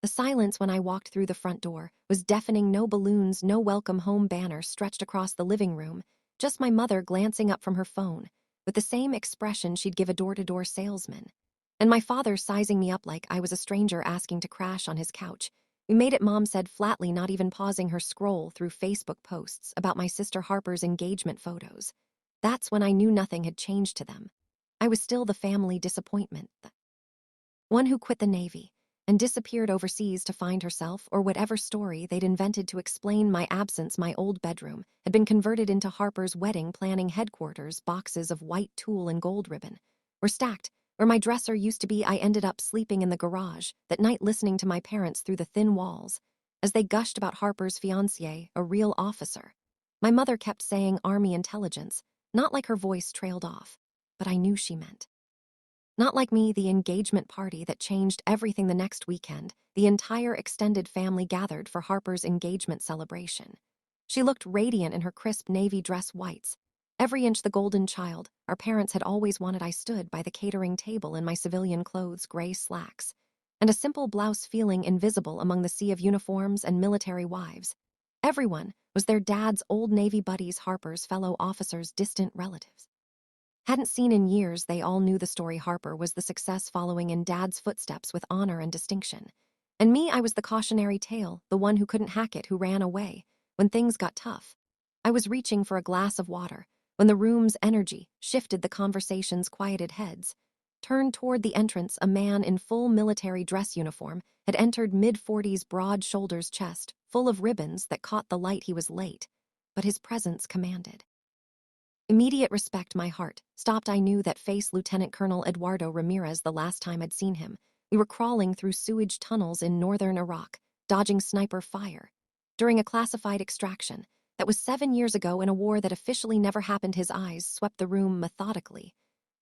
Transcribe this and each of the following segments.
The silence when I walked through the front door was deafening. No balloons, no welcome home banner stretched across the living room, just my mother glancing up from her phone with the same expression she'd give a door-to-door salesman, and my father sizing me up like I was a stranger asking to crash on his couch. "We made it," Mom said flatly, not even pausing her scroll through Facebook posts about my sister Harper's engagement photos. That's when I knew nothing had changed to them. I was still the family disappointment, the one who quit the Navy and disappeared overseas to find herself, or whatever story they'd invented to explain my absence. My old bedroom had been converted into Harper's wedding planning headquarters. Boxes of white tulle and gold ribbon were stacked where my dresser used to be. I ended up sleeping in the garage that night, listening to my parents through the thin walls as they gushed about Harper's fiancé, a real officer. My mother kept saying Army intelligence, not like her voice trailed off, but I knew she meant. Not like me, the engagement party that changed everything. The next weekend, the entire extended family gathered for Harper's engagement celebration. She looked radiant in her crisp navy dress whites. Every inch the golden child our parents had always wanted. I stood by the catering table in my civilian clothes, gray slacks, and a simple blouse, feeling invisible among the sea of uniforms and military wives. Everyone was their dad's old Navy buddies, Harper's fellow officers, distant relatives. Hadn't seen in years. They all knew the story. Harper was the success following in Dad's footsteps with honor and distinction. And me, I was the cautionary tale, the one who couldn't hack it, who ran away when things got tough. I was reaching for a glass of water when the room's energy shifted. The conversations quieted. Heads turned toward the entrance. A man in full military dress uniform had entered, mid-40s, broad shoulders, chest full of ribbons that caught the light. He was late, but his presence commanded immediate respect. My heart stopped. I knew that face, Lieutenant Colonel Eduardo Ramirez. The last time I'd seen him, we were crawling through sewage tunnels in northern Iraq, dodging sniper fire during a classified extraction that was 7 years ago, in a war that officially never happened. His eyes swept the room methodically,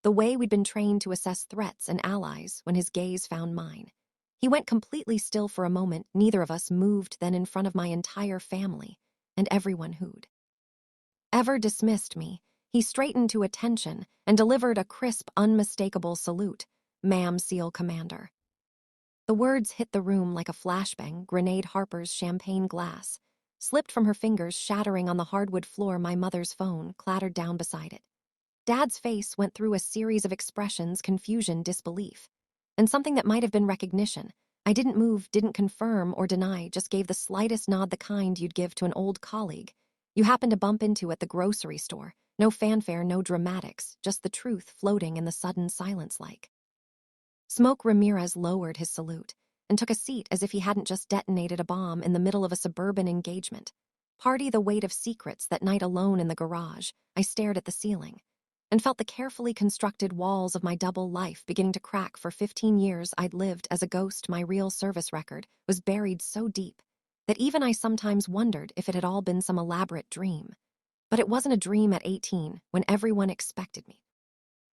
the way we'd been trained to assess threats and allies. When his gaze found mine, he went completely still for a moment. Neither of us moved. Then, in front of my entire family and everyone who'd ever dismissed me, he straightened to attention and delivered a crisp, unmistakable salute. "Ma'am, SEAL Commander." The words hit the room like a flashbang grenade. Harper's champagne glass slipped from her fingers, shattering on the hardwood floor. My mother's phone clattered down beside it. Dad's face went through a series of expressions: confusion, disbelief, and something that might have been recognition. I didn't move, didn't confirm or deny, just gave the slightest nod, the kind you'd give to an old colleague you happen to bump into at the grocery store. No fanfare, no dramatics, just the truth floating in the sudden silence like smoke. Ramirez lowered his salute and took a seat as if he hadn't just detonated a bomb in the middle of a suburban engagement party. The weight of secrets. That night, alone in the garage, I stared at the ceiling and felt the carefully constructed walls of my double life beginning to crack. For 15 years, I'd lived as a ghost. My real service record was buried so deep that even I sometimes wondered if it had all been some elaborate dream. But it wasn't a dream at 18, when everyone expected me.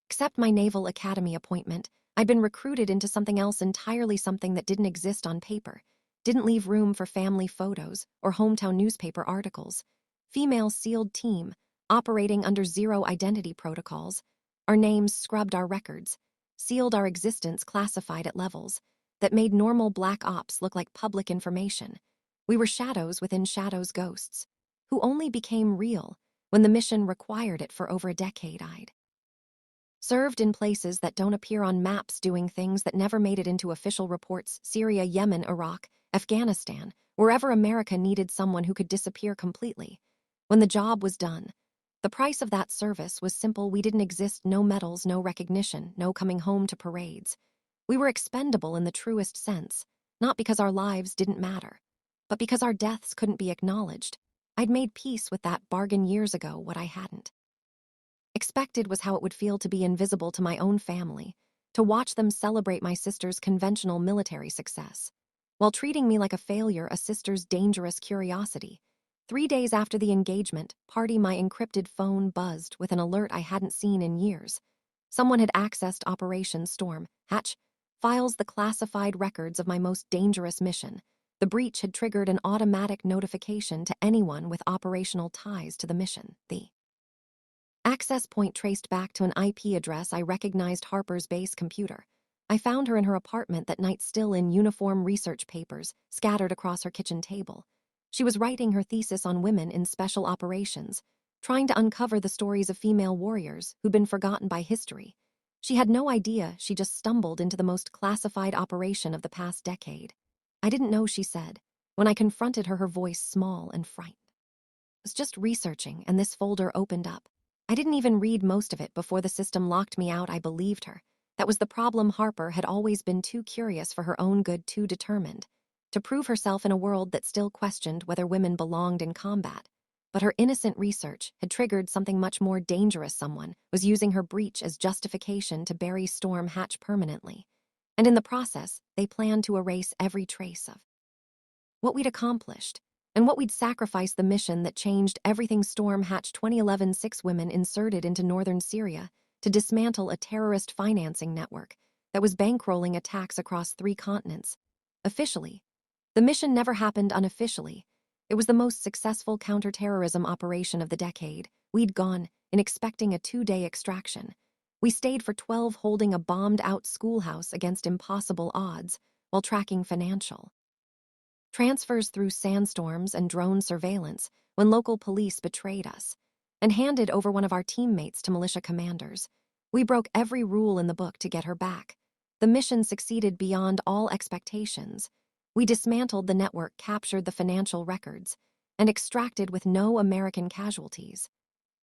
Except my Naval Academy appointment, I'd been recruited into something else entirely, something that didn't exist on paper, didn't leave room for family photos or hometown newspaper articles. Female SEALed team, operating under zero identity protocols. Our names scrubbed, our records sealed, our existence classified at levels that made normal black ops look like public information. We were shadows within shadows, ghosts who only became real when the mission required it. For over a decade, I'd served in places that don't appear on maps, doing things that never made it into official reports: Syria, Yemen, Iraq, Afghanistan, wherever America needed someone who could disappear completely when the job was done. The price of that service was simple: we didn't exist. No medals, no recognition, no coming home to parades. We were expendable in the truest sense, not because our lives didn't matter, but because our deaths couldn't be acknowledged. I'd made peace with that bargain years ago. What I hadn't expected was how it would feel to be invisible to my own family, to watch them celebrate my sister's conventional military success, while treating me like a failure, a sister's dangerous curiosity. 3 days after the engagement party, my encrypted phone buzzed with an alert I hadn't seen in years. Someone had accessed Operation Storm Hatch files, the classified records of my most dangerous mission. The breach had triggered an automatic notification to anyone with operational ties to the mission. The access point traced back to an IP address I recognized: Harper's base computer. I found her in her apartment that night, still in uniform, research papers scattered across her kitchen table. She was writing her thesis on women in special operations, trying to uncover the stories of female warriors who'd been forgotten by history. She had no idea she just stumbled into the most classified operation of the past decade. "I didn't know," she said. When I confronted her, her voice small and frightened. "I was just researching, and this folder opened up. I didn't even read most of it before the system locked me out." I believed her. That was the problem. Harper had always been too curious for her own good, too determined to prove herself in a world that still questioned whether women belonged in combat. But her innocent research had triggered something much more dangerous. Someone was using her breach as justification to bury Storm Hatch permanently. And in the process, they planned to erase every trace of what we'd accomplished, and what we'd sacrificed. The mission that changed everything. Storm Hatch 2011. 6 women inserted into northern Syria to dismantle a terrorist financing network that was bankrolling attacks across 3 continents. Officially, the mission never happened. Unofficially, it was the most successful counterterrorism operation of the decade. We'd gone in expecting a 2-day extraction. We stayed for 12, holding a bombed-out schoolhouse against impossible odds while tracking financial transfers through sandstorms and drone surveillance when local police betrayed us and handed over one of our teammates to militia commanders. We broke every rule in the book to get her back. The mission succeeded beyond all expectations. We dismantled the network, captured the financial records, and extracted with no American casualties.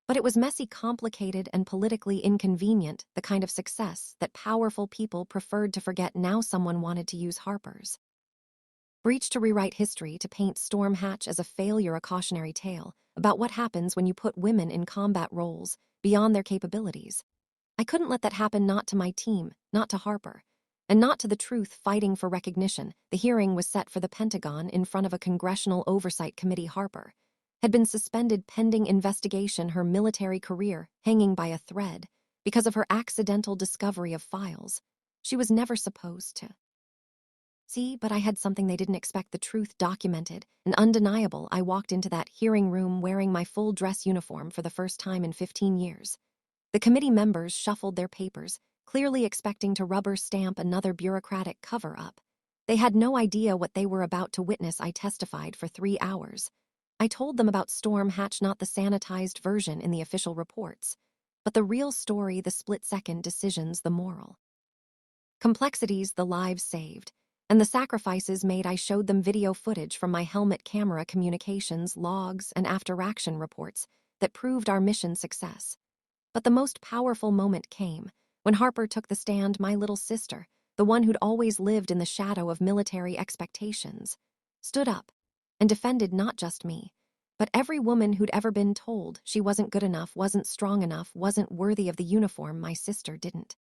But it was messy, complicated, and politically inconvenient, the kind of success that powerful people preferred to forget. Now someone wanted to use Harper's breach to rewrite history, to paint Storm Hatch as a failure, a cautionary tale about what happens when you put women in combat roles beyond their capabilities. I couldn't let that happen, not to my team, not to Harper, and not to the truth fighting for recognition. The hearing was set for the Pentagon in front of a congressional oversight committee. Harper had been suspended pending investigation, her military career hanging by a thread because of her accidental discovery of files she was never supposed to see. But I had something they didn't expect: the truth, documented and undeniable. I walked into that hearing room wearing my full dress uniform for the first time in 15 years. The committee members shuffled their papers, clearly expecting to rubber stamp another bureaucratic cover-up. They had no idea what they were about to witness. I testified for 3 hours. I told them about Storm Hatch, not the sanitized version in the official reports, but the real story, the split-second decisions, the moral complexities, the lives saved, and the sacrifices made. I showed them video footage from my helmet camera, communications logs, and after-action reports that proved our mission success. But the most powerful moment came when Harper took the stand. My little sister, the one who'd always lived in the shadow of military expectations, stood up and defended not just me, but every woman who'd ever been told she wasn't good enough, wasn't strong enough, wasn't worthy of the uniform. My sister didn't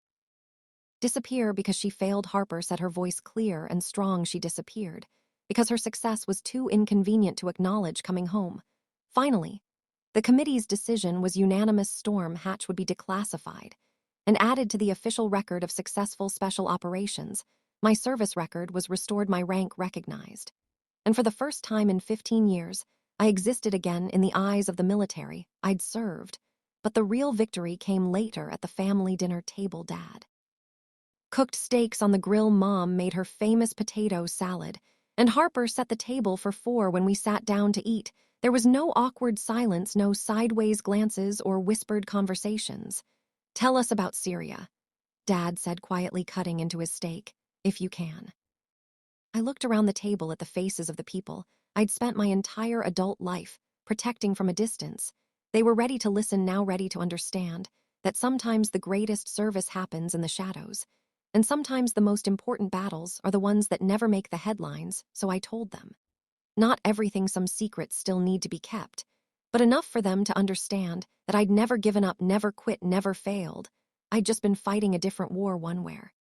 disappear because she failed. Harper said, her voice clear and strong. She disappeared because her success was too inconvenient to acknowledge coming home. Finally, the committee's decision was unanimous: Storm Hatch would be declassified and added to the official record of successful special operations. My service record was restored, my rank recognized. And for the first time in 15 years, I existed again in the eyes of the military I'd served. But the real victory came later, at the family dinner table. Dad cooked steaks on the grill, Mom made her famous potato salad, and Harper set the table for 4. When we sat down to eat, there was no awkward silence, no sideways glances or whispered conversations. "Tell us about Syria," Dad said, quietly cutting into his steak, "if you can." I looked around the table at the faces of the people I'd spent my entire adult life protecting from a distance. They were ready to listen, now ready to understand that sometimes the greatest service happens in the shadows, and sometimes the most important battles are the ones that never make the headlines. So I told them, not everything, some secrets still need to be kept, but enough for them to understand that I'd never given up, never quit, never failed. I'd just been fighting a different war, one where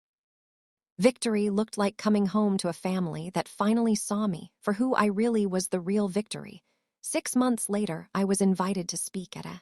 victory looked like coming home to a family that finally saw me for who I really was, the real victory. 6 months later, I was invited to speak at a